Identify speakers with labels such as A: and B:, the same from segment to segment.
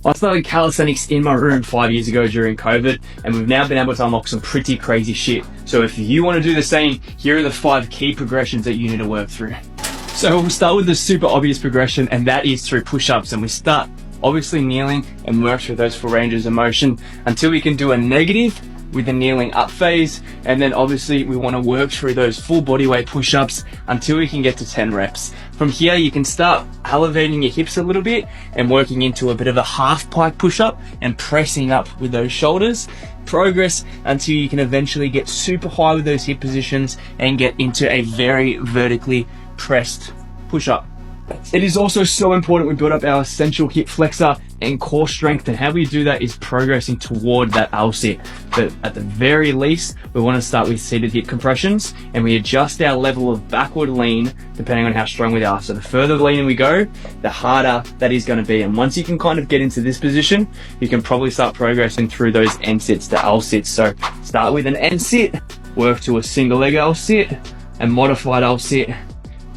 A: I started calisthenics in my room 5 years ago during COVID, and we've now been able to unlock some pretty crazy shit. So if you want to do the same, here are the 5 key progressions that you need to work through. So we'll start with the super obvious progression, and that is through push-ups. And we start obviously kneeling and work through those 4 ranges of motion until we can do a negative with the kneeling up phase. And then obviously we want to work through those full body weight push-ups until we can get to 10 reps. From here, you can start elevating your hips a little bit and working into a bit of a half pike push-up and pressing up with those shoulders. Progress until you can eventually get super high with those hip positions and get into a very vertically pressed push-up. It is also so important we build up our essential hip flexor and core strength, and how we do that is progressing toward that L sit. But at the very least, we want to start with seated hip compressions, and we adjust our level of backward lean depending on how strong we are. So the further leaning we go, the harder that is going to be. And once you can kind of get into this position, you can probably start progressing through those N sits to L sits. So start with an N sit, work to a single leg L sit, and modified L sit,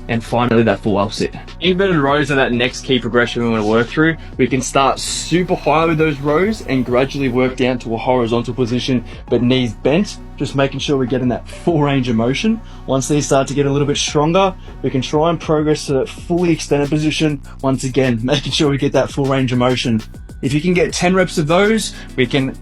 A: and finally that full L sit. Inverted rows are that next key progression we want to work through. We can start super high with those rows and gradually work down to a horizontal position, but knees bent, just making sure we're getting that full range of motion. Once these start to get a little bit stronger, we can try and progress to that fully extended position. Once again, making sure we get that full range of motion. If you can get 10 reps of those, we can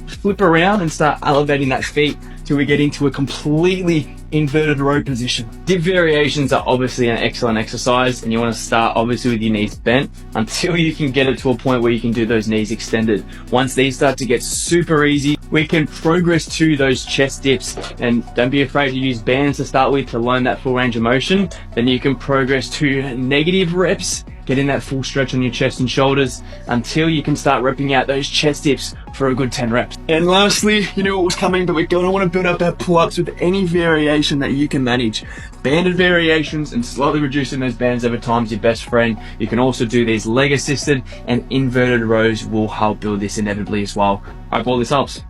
A: flip around and start elevating that feet till we get into a completely inverted row position. Dip variations are obviously an excellent exercise, and you want to start obviously with your knees bent until you can get it to a point where you can do those knees extended. Once these start to get super easy, we can progress to those chest dips, and don't be afraid to use bands to start with to learn that full range of motion. Then you can progress to negative reps, getting that full stretch on your chest and shoulders until you can start repping out those chest dips for a good 10 reps. And lastly, you knew what was coming, but we're going to want to build up our pull-ups with any variation that you can manage. Banded variations and slightly reducing those bands over time is your best friend. You can also do these leg assisted, and inverted rows will help build this inevitably as well. I hope all this helps.